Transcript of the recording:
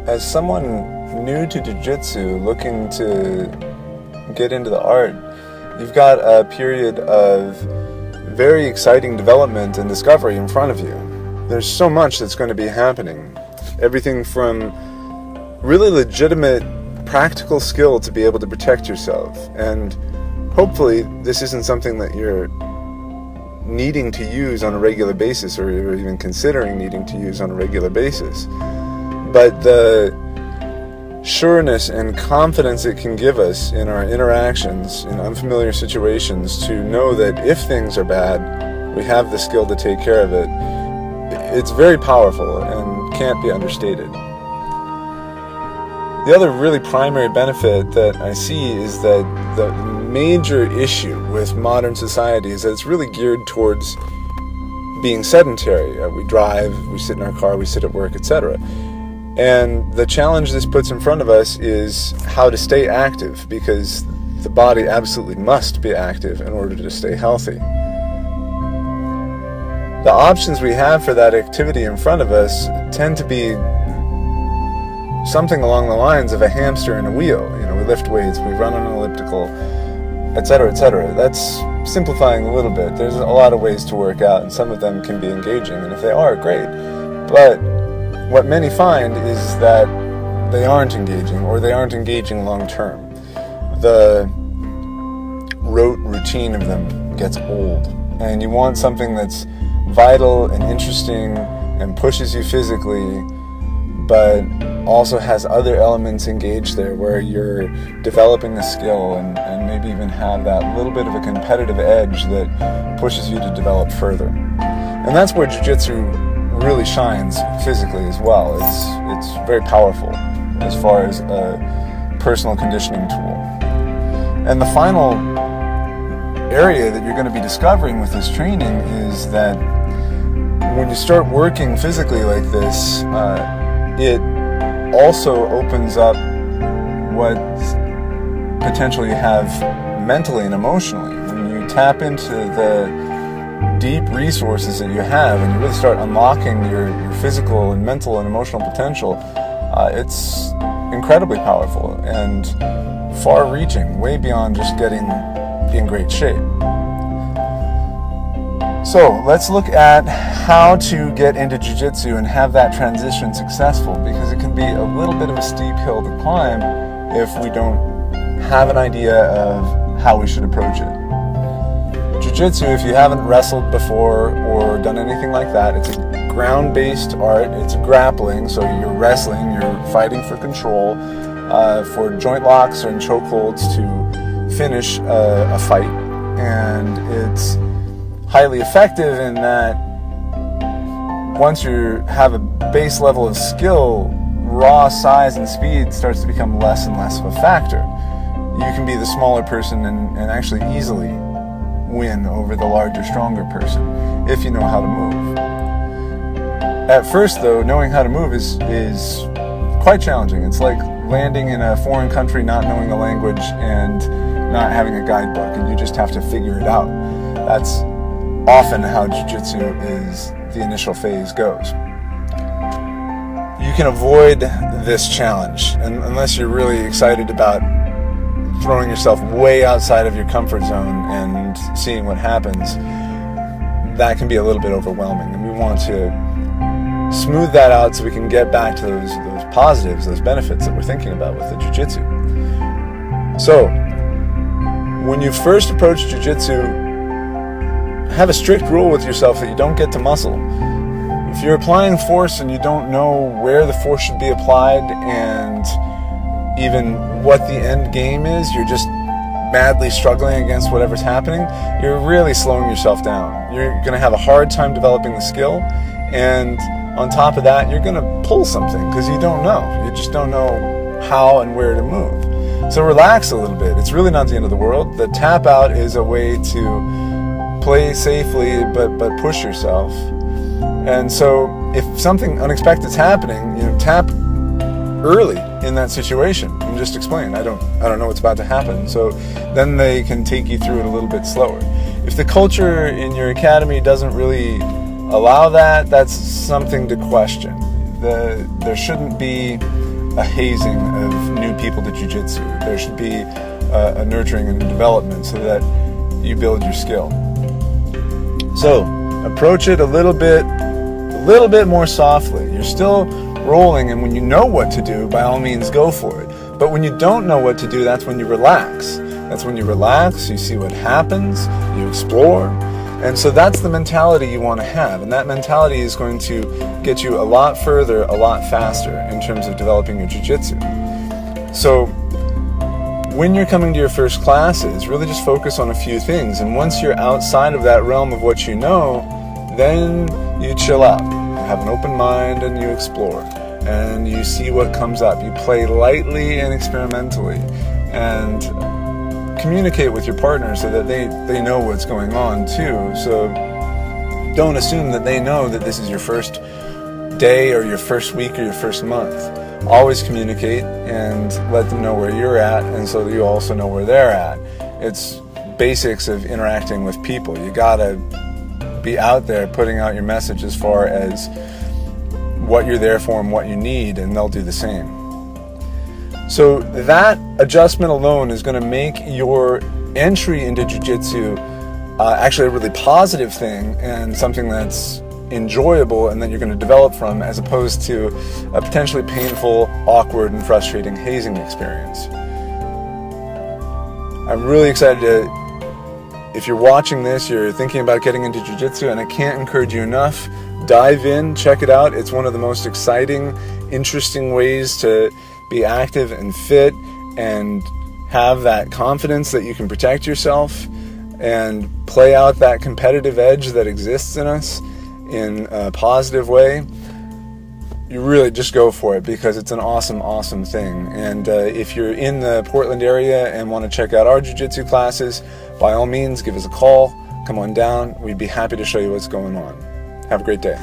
as someone new to Jiu Jitsu looking to get into the art, you've got a period of very exciting development and discovery in front of you. There's so much that's going to be happening. Everything from really legitimate practical skill to be able to protect yourself. And hopefully this isn't something that you're needing to use on a regular basis, or you're even considering needing to use on a regular basis. But the sureness and confidence it can give us in our interactions in unfamiliar situations to know that if things are bad, we have the skill to take care of it. It's very powerful and can't be understated. The other really primary benefit that I see is that the major issue with modern society is that it's really geared towards being sedentary. We drive, we sit in our car, we sit at work, etc. And the challenge this puts in front of us is how to stay active, because the body absolutely must be active in order to stay healthy. The options we have for that activity in front of us tend to be something along the lines of a hamster in a wheel. We lift weights, we run on an elliptical, etc., etc. That's simplifying a little bit. There's a lot of ways to work out, and some of them can be engaging, and if they are, great. But what many find is that they aren't engaging, or they aren't engaging long term. The rote routine of them gets old, and you want something that's vital and interesting and pushes you physically, but also has other elements engaged there where you're developing the skill and maybe even have that little bit of a competitive edge that pushes you to develop further. And that's where Jiu Jitsu really shines physically as well. It's very powerful as far as a personal conditioning tool. And the final area that you're going to be discovering with this training is that when you start working physically like this, it also opens up what potential you have mentally and emotionally. When you tap into the deep resources that you have and you really start unlocking your physical and mental and emotional potential, it's incredibly powerful and far-reaching, way beyond just getting in great shape. So let's look at how to get into Jiu Jitsu and have that transition successful, because it can be a little bit of a steep hill to climb if we don't have an idea of how we should approach it. Jiu Jitsu, if you haven't wrestled before or done anything like that, it's a ground-based art. It's grappling, so you're wrestling, you're fighting for control, for joint locks or chokeholds to finish a fight, and it's highly effective in that once you have a base level of skill, raw size and speed starts to become less and less of a factor. You can be the smaller person and actually easily win over the larger, stronger person if you know how to move. At first, though, knowing how to move is quite challenging. It's like landing in a foreign country, not knowing the language and not having a guidebook, and you just have to figure it out. That's often how Jiu-Jitsu is the initial phase goes. You can avoid this challenge, and unless you're really excited about throwing yourself way outside of your comfort zone and seeing what happens, that can be a little bit overwhelming, and we want to smooth that out so we can get back to those positives, those benefits that we're thinking about with the Jiu-Jitsu. So, when you first approach Jiu-Jitsu, have a strict rule with yourself that you don't get to muscle. If you're applying force and you don't know where the force should be applied and even what the end game is, you're just madly struggling against whatever's happening, you're really slowing yourself down. You're going to have a hard time developing the skill, and on top of that, you're going to pull something because you don't know. You just don't know how and where to move. So relax a little bit. It's really not the end of the world. The tap out is a way to play safely but push yourself. And so if something unexpected is happening, tap early in that situation and just explain, I don't know what's about to happen. So then they can take you through it a little bit slower. If the culture in your academy doesn't really allow that, that's something to question. There shouldn't be a hazing of new people to Jiu Jitsu. There should be a nurturing and development so that you build your skill. So approach it a little bit more softly. You're still rolling, and when you know what to do, by all means go for it. But when you don't know what to do, that's when you relax. That's when you relax, you see what happens, you explore. And so that's the mentality you want to have. And that mentality is going to get you a lot further, a lot faster in terms of developing your jiu-jitsu. So when you're coming to your first classes, really just focus on a few things. And once you're outside of that realm of what you know, then you chill out. You have an open mind and you explore. And you see what comes up. You play lightly and experimentally. And communicate with your partner so that they know what's going on too. So don't assume that they know that this is your first day or your first week or your first month. Always communicate and let them know where you're at, and so you also know where they're at. It's basics of interacting with people. You gotta be out there putting out your message as far as what you're there for and what you need, and they'll do the same. So that adjustment alone is going to make your entry into jiu-jitsu actually a really positive thing and something that's enjoyable and that you're going to develop from, as opposed to a potentially painful, awkward, and frustrating hazing experience. I'm really excited if you're watching this, you're thinking about getting into jiu-jitsu, and I can't encourage you enough. Dive in, check it out. It's one of the most exciting, interesting ways to be active and fit and have that confidence that you can protect yourself and play out that competitive edge that exists in us in a positive way. You really just go for it, because it's an awesome, awesome thing. And if you're in the Portland area and want to check out our jiu-jitsu classes, by all means, give us a call. Come on down. We'd be happy to show you what's going on. Have a great day.